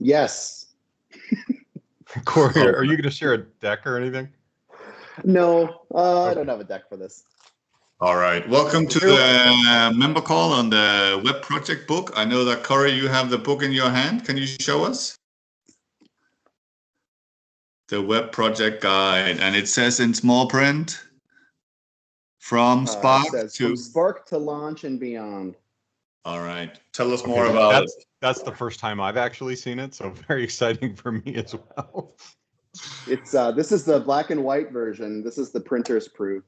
Yes. Corey, are you going to share a deck or anything? No, I don't have a deck for this. All right. Welcome to the member call on the web project book. I know that, Corey, you have the book in your hand. Can you show us? The web project guide. And it says in small print, from Spark from Spark to launch and beyond. All right. Tell us more about it. That's the first time I've actually seen it, so very exciting for me as well. It's this is the black and white version. This is the printer's proof.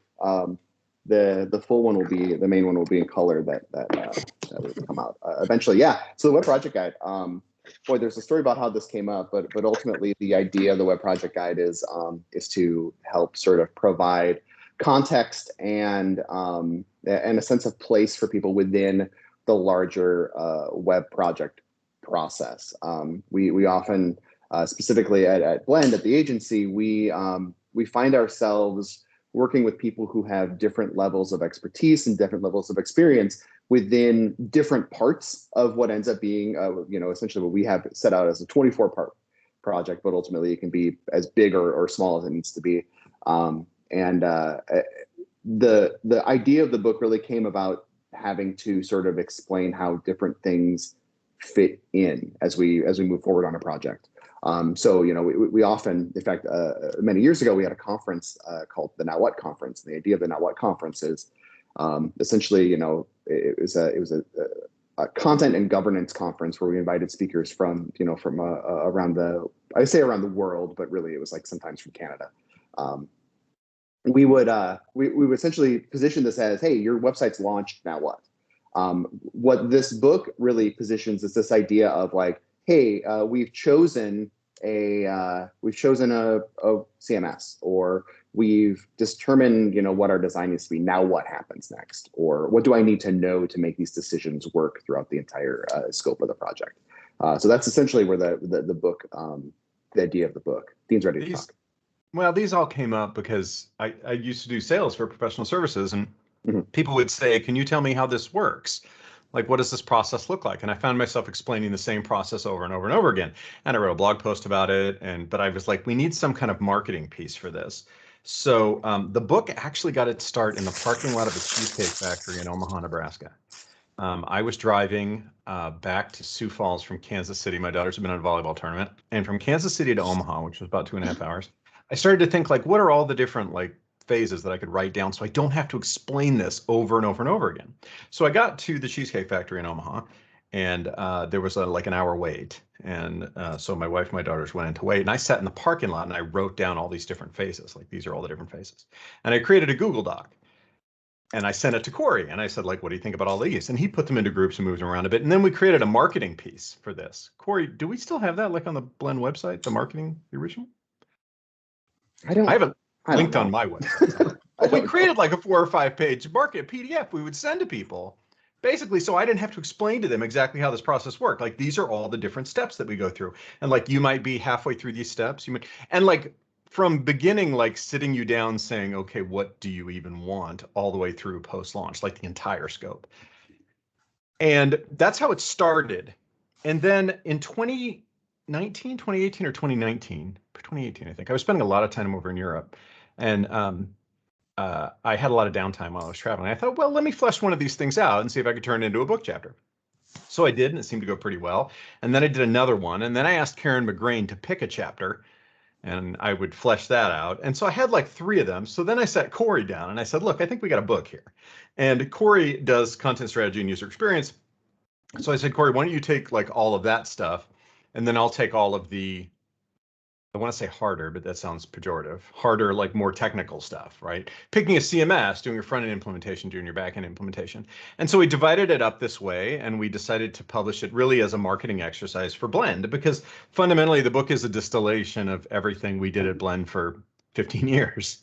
The full one will be, the main one will be in color that will come out eventually. Yeah. So the web project guide. Boy, there's a story about how this came up, but ultimately the idea of the web project guide is to help sort of provide context and a sense of place for people within the larger web project process. We often, specifically at Blend, at the agency, we find ourselves working with people who have different levels of expertise and different levels of experience within different parts of what ends up being, essentially what we have set out as a 24-part project, but ultimately it can be as big or small as it needs to be. The idea of the book really came about having to sort of explain how different things fit in as we move forward on a project. So, we often, in fact, many years ago, we had a conference called the Now What Conference. The idea of the Now What Conference is essentially, it was a content and governance conference where we invited speakers from around around the world, but really it was like sometimes from Canada. We would essentially position this as, hey, your website's launched, now what? What this book really positions is this idea of like, hey, we've chosen a CMS, or we've determined what our design needs to be. Now what happens next? Or what do I need to know to make these decisions work throughout the entire scope of the project? So that's essentially where the book, the idea of the book. Dean's ready to talk. Well, these all came up because I used to do sales for professional services, and people would say, can you tell me how this works? Like, what does this process look like? And I found myself explaining the same process over and over and over again. And I wrote a blog post about it. But I was like, we need some kind of marketing piece for this. So the book actually got its start in the parking lot of a cheesecake factory in Omaha, Nebraska. I was driving back to Sioux Falls from Kansas City. My daughters have been in a volleyball tournament. And from Kansas City to Omaha, which was about 2.5 hours, I started to think, like, what are all the different phases that I could write down so I don't have to explain this over and over and over again. So I got to the Cheesecake Factory in Omaha, and there was an hour wait. And so my wife and my daughters went in to wait, and I sat in the parking lot and I wrote down all these different phases. Like, these are all the different phases. And I created a Google Doc. And I sent it to Corey, and I said, like, what do you think about all these? And he put them into groups and moved them around a bit. And then we created a marketing piece for this. Corey, do we still have that, like, on the Blend website, the marketing, the original? I haven't linked on my website. We created like a 4 or 5 page market PDF we would send to people, basically, so I didn't have to explain to them exactly how this process worked. Like, these are all the different steps that we go through. And like, you might be halfway through these steps. And like, from beginning, like sitting you down saying, okay, what do you even want, all the way through post-launch, like the entire scope. And that's how it started. And then in 2018 or 2019, I think, I was spending a lot of time over in Europe. And I had a lot of downtime while I was traveling. I thought, well, let me flesh one of these things out and see if I could turn it into a book chapter. So I did, and it seemed to go pretty well. And then I did another one. And then I asked Karen McGrain to pick a chapter, and I would flesh that out. And so I had like 3 of them. So then I sat Corey down and I said, look, I think we got a book here. And Corey does content strategy and user experience. So I said, Corey, why don't you take like all of that stuff, and then I'll take all of the, I want to say harder, but that sounds pejorative. Harder, like more technical stuff, right? Picking a CMS, doing your front-end implementation, doing your back-end implementation. And so we divided it up this way, and we decided to publish it really as a marketing exercise for Blend, because fundamentally the book is a distillation of everything we did at Blend for 15 years.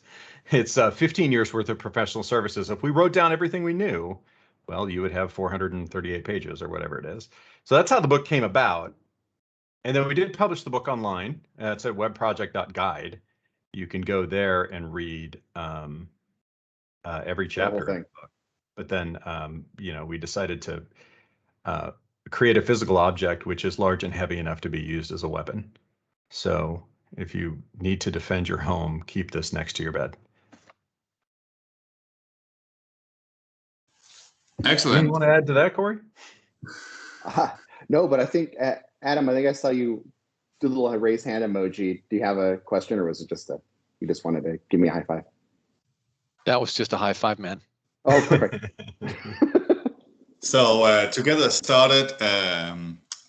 It's 15 years worth of professional services. If we wrote down everything we knew, well, you would have 438 pages or whatever it is. So that's how the book came about. And then we did publish the book online. It's at webproject.guide. You can go there and read every chapter of the book. But then, we decided to create a physical object which is large and heavy enough to be used as a weapon. So if you need to defend your home, keep this next to your bed. Excellent. Anything you want to add to that, Corey? No, but I think, Adam, I think I saw you do a little raise hand emoji. Do you have a question, or was it just you just wanted to give me a high five? That was just a high five, man. Oh, perfect. So to get us started,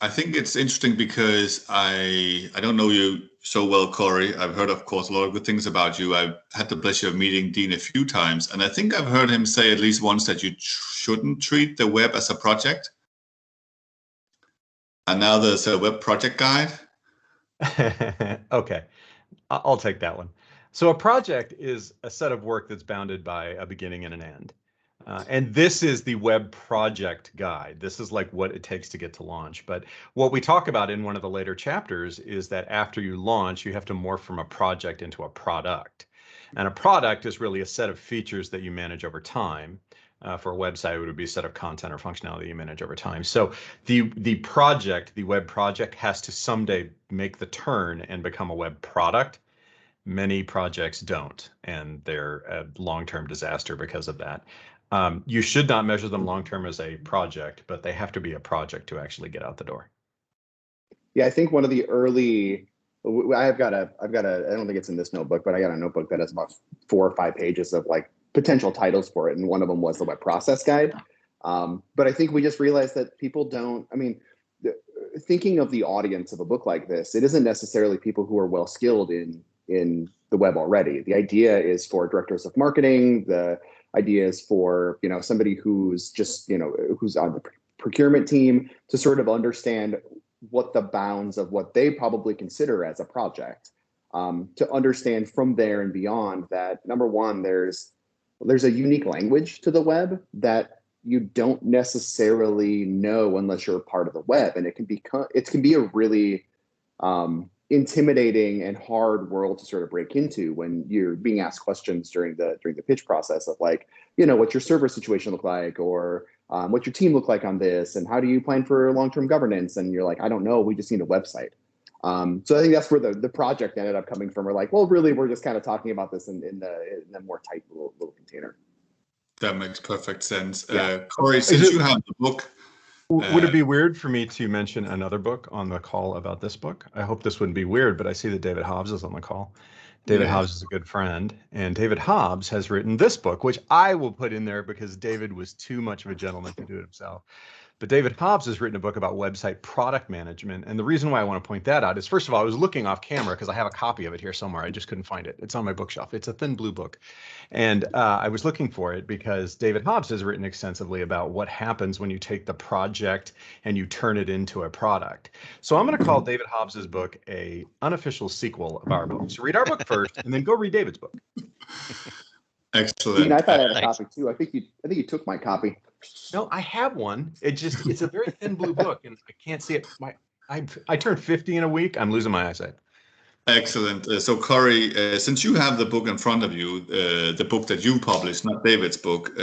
I think it's interesting because I don't know you so well, Corey. I've heard, of course, a lot of good things about you. I've had the pleasure of meeting Dean a few times, and I think I've heard him say at least once that you shouldn't treat the web as a project. And now there's a web project guide. Okay, I'll take that one. So a project is a set of work that's bounded by a beginning and an end. And this is the web project guide. This is like what it takes to get to launch. But what we talk about in one of the later chapters is that after you launch, you have to morph from a project into a product. And a product is really a set of features that you manage over time. For a website, it would be a set of content or functionality you manage over time. So the project, the web project, has to someday make the turn and become a web product. Many projects don't, and they're a long-term disaster because of that. You should not measure them long-term as a project, but they have to be a project to actually get out the door. Yeah, I think one of the early, I don't think it's in this notebook, but I got a notebook that has about 4 or 5 pages of like potential titles for it, and one of them was the web process guide. But I think we just realized that people don't, I mean, thinking of the audience of a book like this, it isn't necessarily people who are well skilled in the web already. The idea is for directors of marketing. The idea is for, you know, somebody who's just, you know, who's on the procurement team to sort of understand what the bounds of what they probably consider as a project, to understand from there and beyond that, number one, there's a unique language to the web that you don't necessarily know unless you're a part of the web, and it can be a really intimidating and hard world to sort of break into when you're being asked questions during the pitch process of like, you know, what's your server situation look like, or what's your team look like on this, and how do you plan for long-term governance? And you're like, I don't know, we just need a website. So I think that's where the project ended up coming from. We're like, well, really, we're just kind of talking about this in a more tight little container. That makes perfect sense. Yeah. Corey, since you have the book, would it be weird for me to mention another book on the call about this book? I hope this wouldn't be weird, but I see that David Hobbs is on the call. David Hobbs is a good friend, and David Hobbs has written this book, which I will put in there because David was too much of a gentleman to do it himself. But David Hobbs has written a book about website product management. And the reason why I want to point that out is, first of all, I was looking off camera because I have a copy of it here somewhere. I just couldn't find it. It's on my bookshelf. It's a thin blue book. And I was looking for it because David Hobbs has written extensively about what happens when you take the project and you turn it into a product. So I'm going to call David Hobbs's book a unofficial sequel of our book. So read our book first and then go read David's book. Excellent. Dean, I thought I had a copy too. I think you took my copy. No, I have one. It's a very thin blue book, and I can't see it. I turned 50 in a week. I'm losing my eyesight. Excellent. So Corey, since you have the book in front of you, the book that you published, not David's book,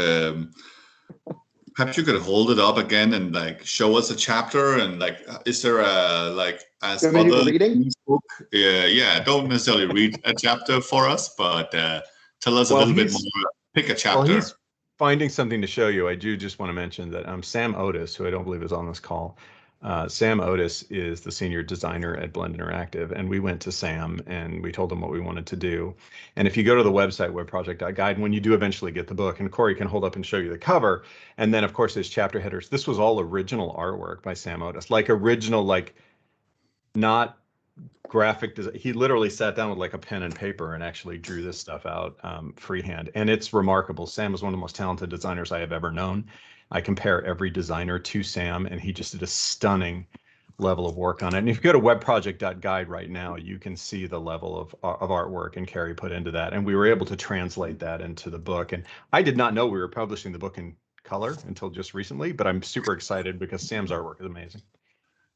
perhaps you could hold it up again and like show us a chapter, and like, is there a like as other reading? Book? Yeah. Don't necessarily read a chapter for us, but tell us a little bit more. Pick a chapter. Well, he's finding something to show you. I do just want to mention that Sam Otis, who I don't believe is on this call, Sam Otis is the senior designer at Blend Interactive, and we went to Sam and we told him what we wanted to do. And if you go to the website webproject.guide, when you do eventually get the book, and Corey can hold up and show you the cover, and then of course there's chapter headers. This was all original artwork by Sam Otis, like original, like not graphic design. He literally sat down with like a pen and paper and actually drew this stuff out freehand, and it's remarkable. Sam is one of the most talented designers I have ever known. I compare every designer to Sam, and he just did a stunning level of work on it. And if you go to webproject.guide right now, you can see the level of artwork and Carrie put into that, and we were able to translate that into the book. And I did not know we were publishing the book in color until just recently, but I'm super excited because Sam's artwork is amazing.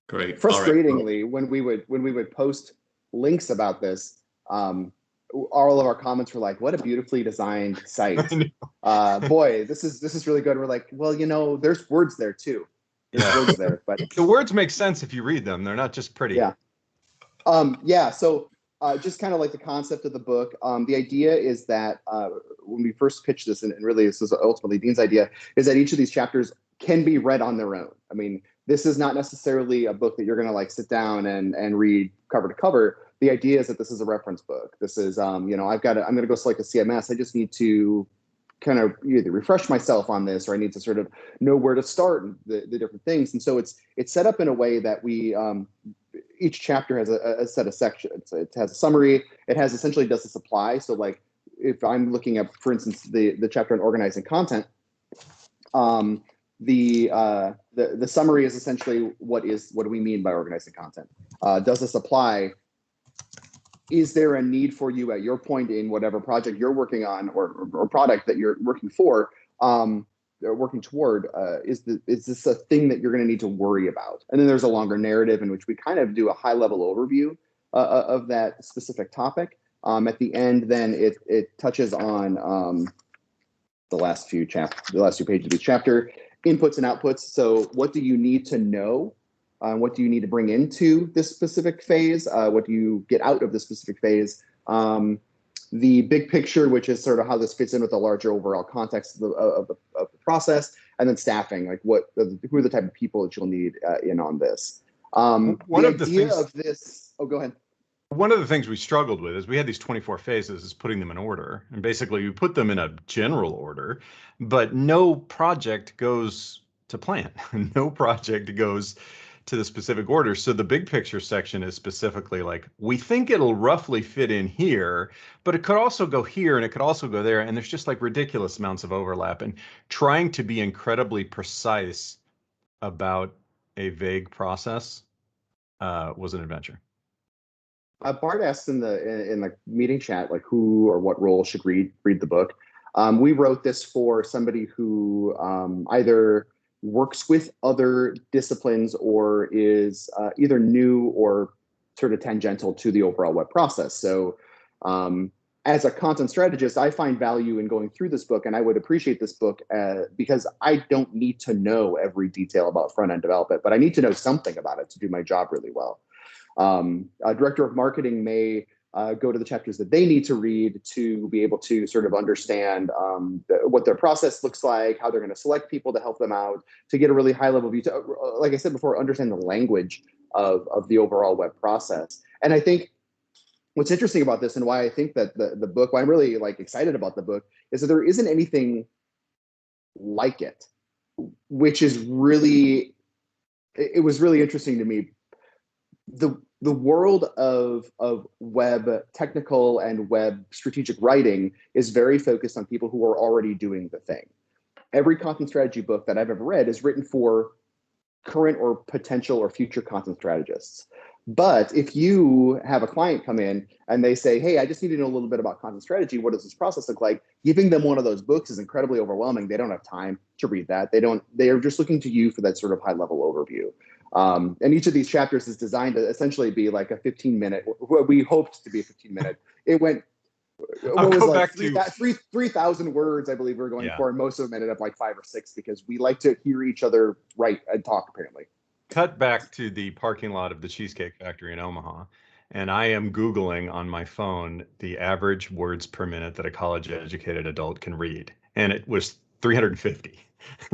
Great. Frustratingly, when we would post links about this, all of our comments were like, "What a beautifully designed site! Boy, this is really good." We're like, "Well, you know, there's words there too." There's words there, but the words make sense if you read them. They're not just pretty. Yeah. So just kind of like the concept of the book, the idea is that when we first pitched this, and really this is ultimately Dean's idea, is that each of these chapters can be read on their own. I mean, this is not necessarily a book that you're going to like sit down and read cover to cover. The idea is that this is a reference book. This is, I'm going to go select a CMS. I just need to kind of either refresh myself on this, or I need to sort of know where to start the different things. And so it's set up in a way that we, each chapter has a set of sections. It has a summary. It has essentially does this apply. So like if I'm looking at, for instance, the chapter on organizing content, the summary is essentially what do we mean by organizing content? Does this apply? Is there a need for you at your point in whatever project you're working on or product that you're working for, or working toward? Is this a thing that you're going to need to worry about? And then there's a longer narrative in which we kind of do a high level overview of that specific topic. At the end, then it touches on the last few pages of each chapter, inputs and outputs. So what do you need to know? What do you need to bring into this specific phase? What do you get out of this specific phase? The big picture, which is sort of how this fits in with the larger overall context of the process, and then staffing, like who are the type of people that you'll need in on this. One of the things of this. Oh, go ahead. One of the things we struggled with is we had these 24 phases, is putting them in order, and basically you put them in a general order, but no project goes to plan. No project goes to the specific order. So the big picture section is specifically like, we think it'll roughly fit in here, but it could also go here and it could also go there. And there's just like ridiculous amounts of overlap, and trying to be incredibly precise about a vague process was an adventure. Bart asked in the meeting chat, like who or what role should read the book. We wrote this for somebody who either works with other disciplines or is either new or sort of tangential to the overall web process. So as a content strategist, I find value in going through this book, and I would appreciate this book because I don't need to know every detail about front-end development, but I need to know something about it to do my job really well. A director of marketing may go to the chapters that they need to read to be able to sort of understand what their process looks like, how they're going to select people to help them out, to get a really high level view, to, like I said before, understand the language of the overall web process. And I think what's interesting about this, and why I think that the book, why I'm really like excited about the book, is that there isn't anything like it, which is really, it was really interesting to me. The world of web technical and web strategic writing is very focused on people who are already doing the thing. Every content strategy book that I've ever read is written for current or potential or future content strategists. But if you have a client come in and they say, hey, I just need to know a little bit about content strategy, what does this process look like? Giving them one of those books is incredibly overwhelming. They don't have time to read that. They are just looking to you for that sort of high level overview. And each of these chapters is designed to essentially be like a 15-minute, what we hoped to be a 15-minute. It went, what was like 3,000 words, I believe we were going for, and most of them ended up like 5 or 6 because we like to hear each other write and talk, apparently. Cut back to the parking lot of the Cheesecake Factory in Omaha, and I am Googling on my phone the average words per minute that a college-educated adult can read, and it was 350.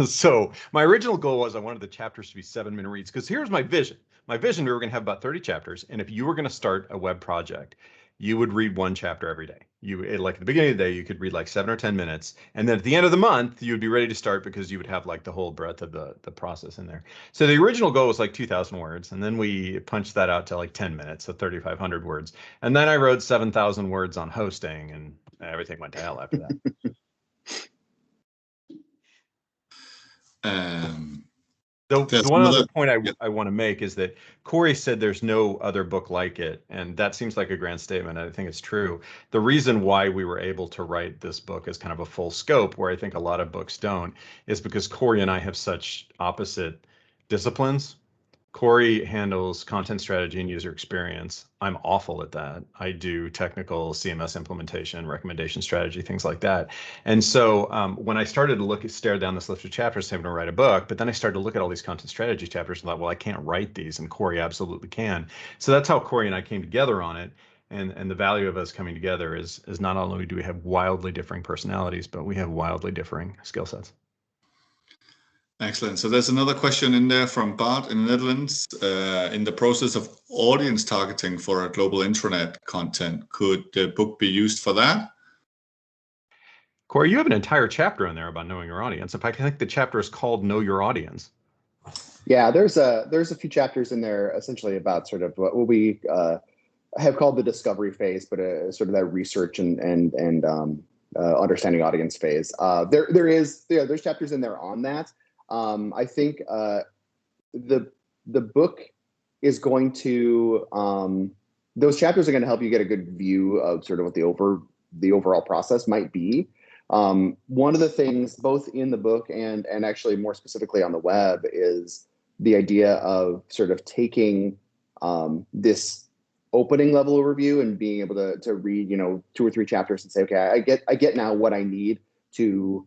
So my original goal was I wanted the chapters to be 7-minute reads, because here's my vision. My vision, we were going to have about 30 chapters, and if you were going to start a web project, you would read 1 chapter every day. Like at the beginning of the day, you could read like 7 or 10 minutes, and then at the end of the month, you would be ready to start because you would have like the whole breadth of the process in there. So the original goal was like 2,000 words, and then we punched that out to like 10 minutes, so 3,500 words. And then I wrote 7,000 words on hosting, and everything went to hell after that. The one other point I want to make is that Corey said there's no other book like it, and that seems like a grand statement. I think it's true. The reason why we were able to write this book as kind of a full scope, where I think a lot of books don't, is because Corey and I have such opposite disciplines. Corey handles content strategy and user experience. I'm awful at that. I do technical CMS implementation, recommendation strategy, things like that. And so when I started to stare down this list of chapters, I'm going to write a book, but then I started to look at all these content strategy chapters and thought, well, I can't write these, and Corey absolutely can. So that's how Corey and I came together on it. And the value of us coming together is not only do we have wildly differing personalities, but we have wildly differing skill sets. Excellent. So there's another question in there from Bart in the Netherlands. In the process of audience targeting for a global intranet content, could the book be used for that? Corey, you have an entire chapter in there about knowing your audience. In fact, I think the chapter is called Know Your Audience. Yeah, there's a few chapters in there essentially about sort of what we have called the discovery phase, but sort of that research and understanding audience phase. There's chapters in there on that. I think the book is going to those chapters are going to help you get a good view of sort of what the overall process might be. One of the things both in the book and actually more specifically on the web is the idea of sort of taking this opening level overview and being able to read 2 or 3 chapters and say, okay, I get now what I need to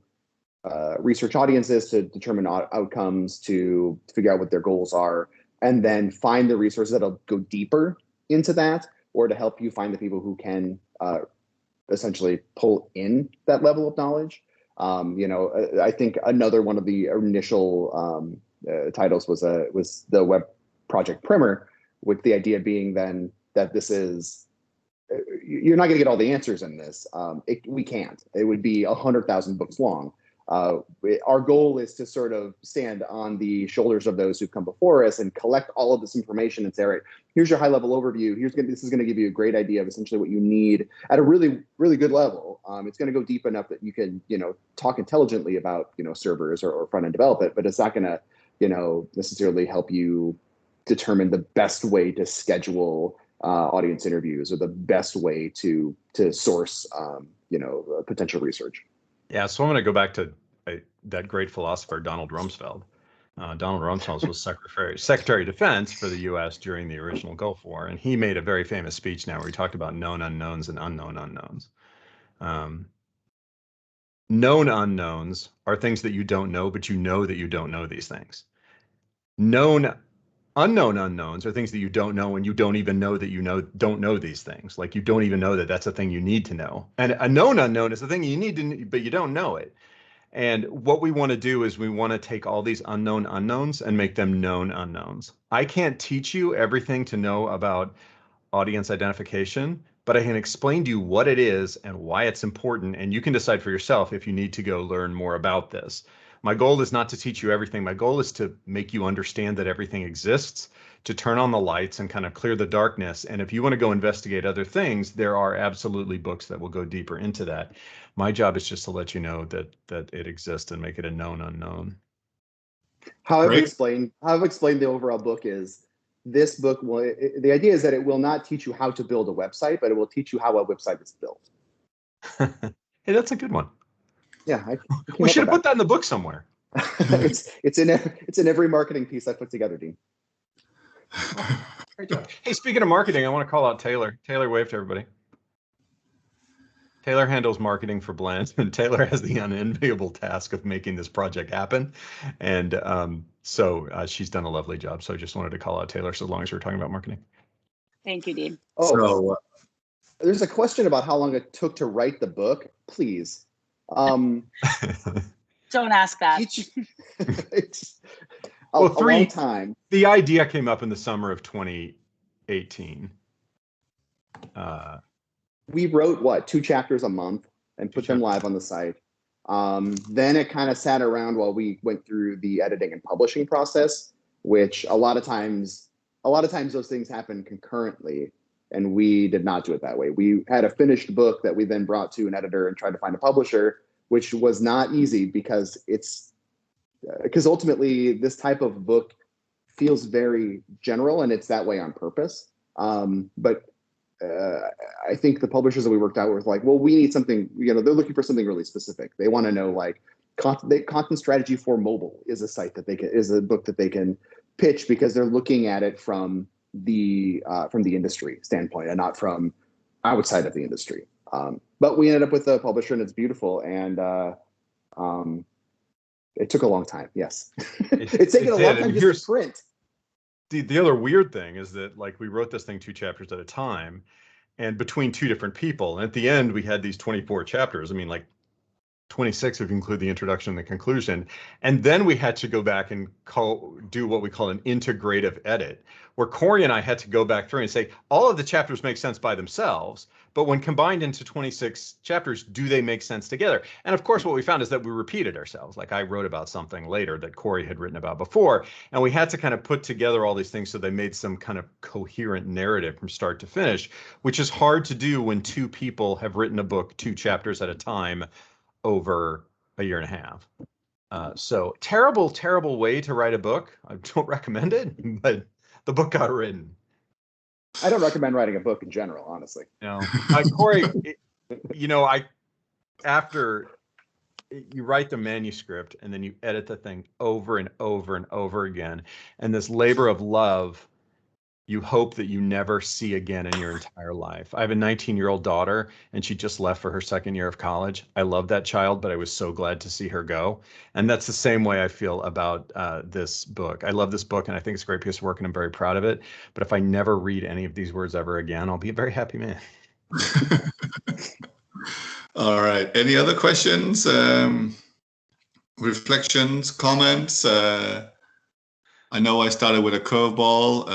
research audiences, to determine outcomes, to figure out what their goals are, and then find the resources that'll go deeper into that, or to help you find the people who can essentially pull in that level of knowledge. I think another one of the initial titles was the web project primer, with the idea being then that this is, you're not going to get all the answers in this. We can't. It would be 100,000 books long. Our goal is to sort of stand on the shoulders of those who've come before us and collect all of this information and say, all right, here's your high level overview. This is going to give you a great idea of essentially what you need at a really, really good level. It's going to go deep enough that you can, talk intelligently about, servers or front end development, but it's not going to, necessarily help you determine the best way to schedule audience interviews or the best way to source, potential research. Yeah, so I'm going to go back to that great philosopher, Donald Rumsfeld. Donald Rumsfeld was Secretary of Defense for the U.S. during the original Gulf War, and he made a very famous speech now where he talked about known unknowns and unknown unknowns. Known unknowns are things that you don't know, but you know that you don't know these things. Known unknown unknowns are things that you don't know, and you don't even know that don't know these things. Like, you don't even know that that's a thing you need to know. And a known unknown is the thing you need to, but you don't know it. And what we want to do is we want to take all these unknown unknowns and make them known unknowns. I can't teach you everything to know about audience identification, but I can explain to you what it is and why it's important, and you can decide for yourself if you need to go learn more about this. My goal is not to teach you everything. My goal is to make you understand that everything exists, to turn on the lights and kind of clear the darkness. And if you want to go investigate other things, there are absolutely books that will go deeper into that. My job is just to let you know that it exists and make it a known unknown. How I've explained the overall book is, this book the idea is that it will not teach you how to build a website, but it will teach you how a website is built. Hey, that's a good one. Yeah, we should have put that in the book somewhere. it's in every marketing piece I put together, Dean. Great job. Hey, speaking of marketing, I want to call out Taylor. Taylor, wave to everybody. Taylor handles marketing for Blend, and Taylor has the unenviable task of making this project happen. And so she's done a lovely job. So I just wanted to call out Taylor, so long as we're talking about marketing. Thank you, Dean. Oh, so, there's a question about how long it took to write the book. Please. Don't ask that. It's a long time. The idea came up in the summer of 2018. We wrote 2 chapters a month and put them live on the site. Then it kind of sat around while we went through the editing and publishing process, which a lot of times those things happen concurrently, and we did not do it that way. We had a finished book that we then brought to an editor and tried to find a publisher, which was not easy because ultimately this type of book feels very general, and it's that way on purpose. But I think the publishers that we worked out with like, well, we need something, they're looking for something really specific. They want to know, like, content strategy for mobile is a book that they can pitch because they're looking at it from the industry standpoint and not from outside of the industry. But we ended up with a publisher, and it's beautiful. And it took a long time. Yes, it's taken a long time just to print. The other weird thing is that, like, we wrote this thing 2 chapters at a time, and between 2 different people. And at the end, we had these 24 chapters. I mean, like 26 if you include the introduction and the conclusion. And then we had to go back and do what we call an integrative edit, where Corey and I had to go back through and say, all of the chapters make sense by themselves, but when combined into 26 chapters, do they make sense together? And of course, what we found is that we repeated ourselves. Like, I wrote about something later that Corey had written about before, and we had to kind of put together all these things so they made some kind of coherent narrative from start to finish, which is hard to do when 2 people have written a book 2 chapters at a time over a year and a half. So terrible way to write a book. I don't recommend it, but the book got written. I don't recommend writing a book in general, honestly. No, Corey, after you write the manuscript and then you edit the thing over and over and over again, and this labor of love you hope that you never see again in your entire life. I have a 19-year-old daughter, and she just left for her 2nd year of college. I love that child, but I was so glad to see her go. And that's the same way I feel about this book. I love this book, and I think it's a great piece of work, and I'm very proud of it. But if I never read any of these words ever again, I'll be a very happy man. All right. Any other questions, reflections, comments? I know I started with a curveball,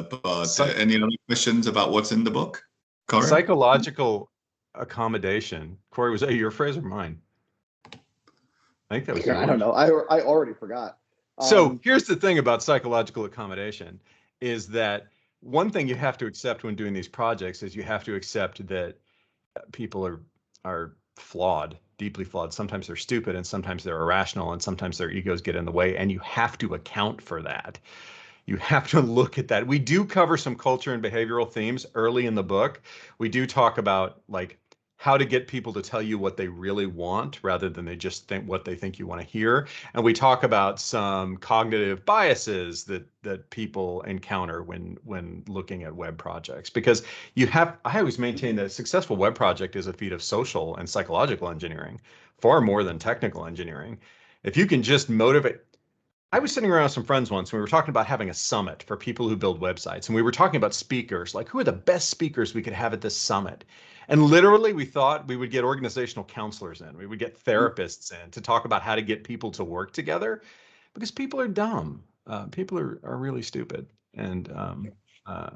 but any other questions about what's in the book? Corey? Psychological accommodation. Corey, was that your phrase or mine? I think that was yours. I don't know. I already forgot. So here's the thing about psychological accommodation is that one thing you have to accept when doing these projects is you have to accept that people are flawed, deeply flawed. Sometimes they're stupid, and sometimes they're irrational, and sometimes their egos get in the way, and you have to account for that. You have to look at that. We do cover some culture and behavioral themes early in the book. We do talk about, like, how to get people to tell you what they really want rather than they just think what they think you want to hear. And we talk about some cognitive biases that people encounter when looking at web projects, because I always maintain that a successful web project is a feat of social and psychological engineering, far more than technical engineering. If you can just motivate. I was sitting around with some friends once, and we were talking about having a summit for people who build websites. And we were talking about speakers, like, who are the best speakers we could have at this summit? And literally, we thought we would get organizational counselors in. We would get therapists in to talk about how to get people to work together, because people are dumb. People are really stupid. And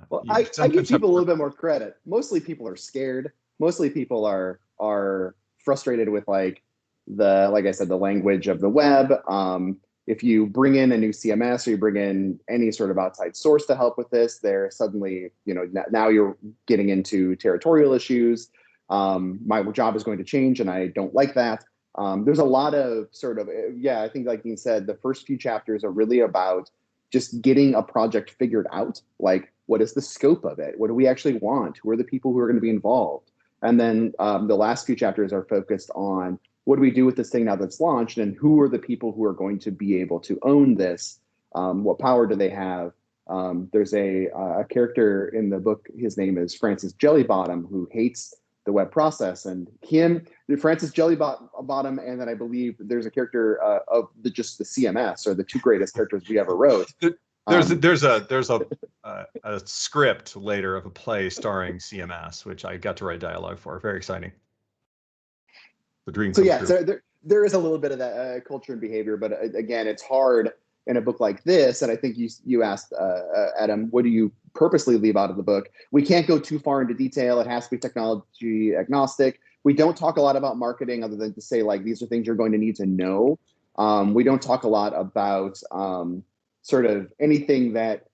well, I give people a little bit more credit. Mostly people are scared. Mostly people are frustrated with, like I said, the language of the web. If you bring in a new CMS or you bring in any sort of outside source to help with this, they're suddenly, now you're getting into territorial issues. My job is going to change, and I don't like that. There's a lot of I think, like Dean said, the first few chapters are really about just getting a project figured out. Like, what is the scope of it? What do we actually want? Who are the people who are going to be involved? And then the last few chapters are focused on, what do we do with this thing now that's launched, and who are the people who are going to be able to own this? What power do they have? There's a character in the book, his name is Francis Jellybottom, who hates the web process, and Francis Jellybottom, and then I believe there's a character of the CMS, or the 2 greatest characters we ever wrote. There's a script later of a play starring CMS, which I got to write dialogue for. Very exciting. The dream. So yeah, so there is a little bit of that culture and behavior, but again, it's hard in a book like this. And I think you asked Adam, what do you purposely leave out of the book? We can't go too far into detail. It has to be technology agnostic. We don't talk a lot about marketing, other than to say, like, these are things you're going to need to know. We don't talk a lot about sort of anything that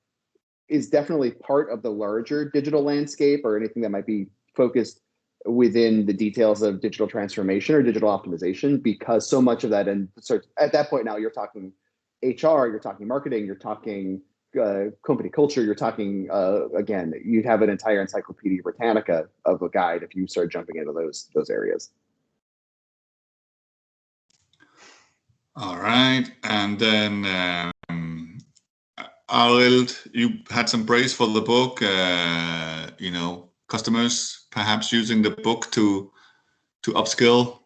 is definitely part of the larger digital landscape, or anything that might be focused within the details of digital transformation or digital optimization, because so much of that, and at that point now, you're talking HR, you're talking marketing, you're talking company culture, you're talking, again, you'd have an entire Encyclopedia Britannica of a guide if you start jumping into those areas. All right. And then Arild, you had some praise for the book. Customers perhaps using the book to upskill.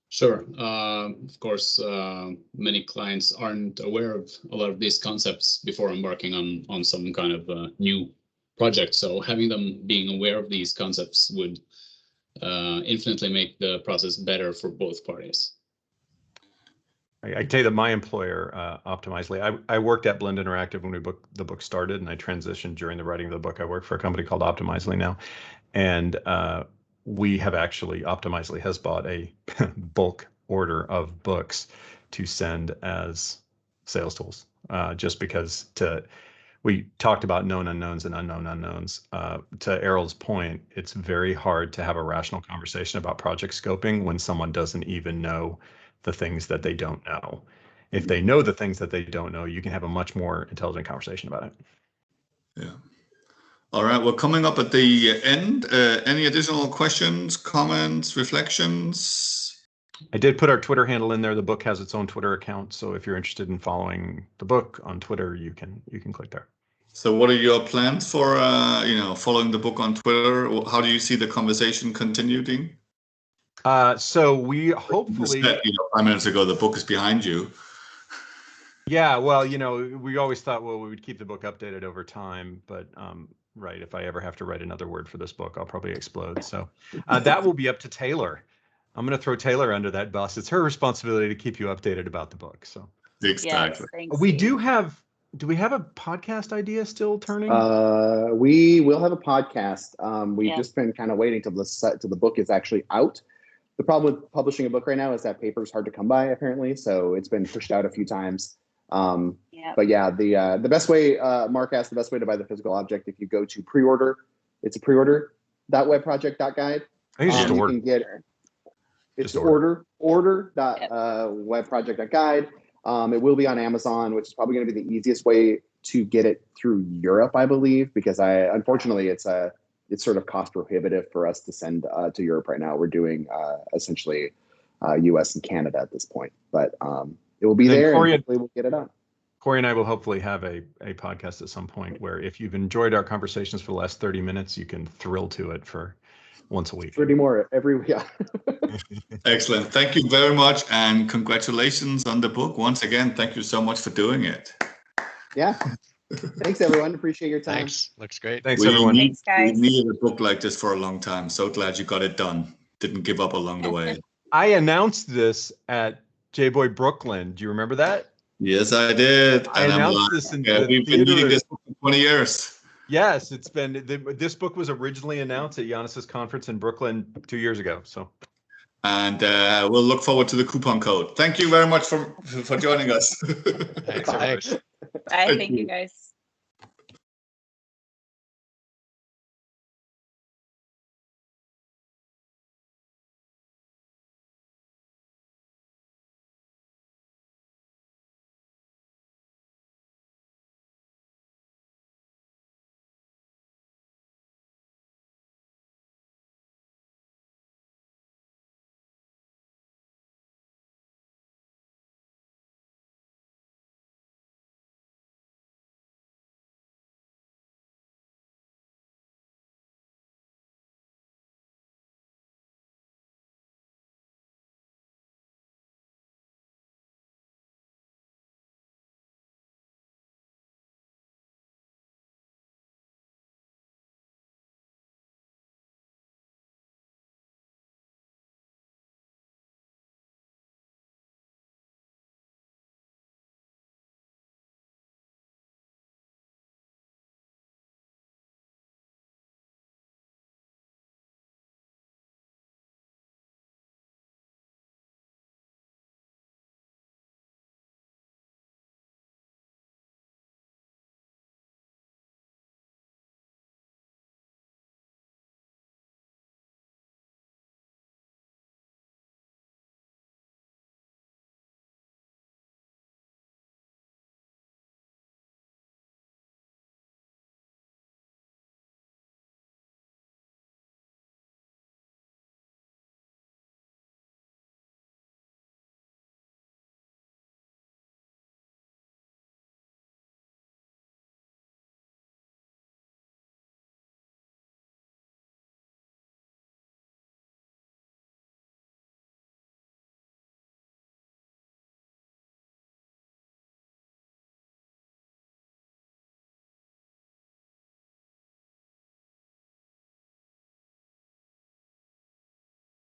Sure. Of course, many clients aren't aware of a lot of these concepts before embarking on some kind of new project. So having them being aware of these concepts would infinitely make the process better for both parties. I tell you that my employer, Optimizely, I worked at Blend Interactive when the book started, and I transitioned during the writing of the book. I work for a company called Optimizely now, and we have actually, Optimizely has bought a bulk order of books to send as sales tools, just because we talked about known unknowns and unknown unknowns. To Errol's point, it's very hard to have a rational conversation about project scoping when someone doesn't even know the things that they don't know. If they know the things that they don't know, you can have a much more intelligent conversation about it. Yeah. All right, we're coming up at the end. Any additional questions, comments, reflections? I did put our Twitter handle in there. The book has its own Twitter account, so if you're interested in following the book on Twitter, you can click there. So what are your plans for following the book on Twitter? How do you see the conversation continuing? So we hopefully, you said, 5 minutes ago, the book is behind you. Yeah, well, we always thought, well, we would keep the book updated over time, but right, if I ever have to write another word for this book, I'll probably explode. So that will be up to Taylor. I'm going to throw Taylor under that bus. It's her responsibility to keep you updated about the book. So exactly. Yes, thanks, we Steve. do we have a podcast idea still turning? We will have a podcast. We've Yeah. just been kind of waiting till the book is actually out. The problem with publishing a book right now is that paper is hard to come by, apparently. So it's been pushed out a few times. But yeah, the best way, Mark asked the best way to buy the physical object. If you go to pre-order, it's a pre-order.webproject.guide. I think it's just You order. can get it's Just order. order.webproject.guide. It will be on Amazon, which is probably going to be the easiest way to get it through Europe, I believe, because unfortunately it's sort of cost prohibitive for us to send to Europe right now. We're doing essentially US and Canada at this point, but it will be there, and hopefully we'll get it on. Corey and I will hopefully have a podcast at some point where if you've enjoyed our conversations for the last 30 minutes, you can thrill to it for once a week. 30 more every week. Yeah. Excellent. Thank you very much, and congratulations on the book. Once again, thank you so much for doing it. Yeah. Thanks, everyone. Appreciate your time. Thanks. Looks great. Thanks, everyone. Thanks, guys. We needed a book like this for a long time. So glad you got it done. Didn't give up along the way. I announced this at J-Boy Brooklyn. Do you remember that? Yes, I did. I announced this in the we've been theater. reading this book for 20 years. Yes, it's been. This book was originally announced at Giannis's conference in Brooklyn 2 years ago. So, and we'll look forward to the coupon code. Thank you very much for joining us. Thanks. Bye. Thank you, guys.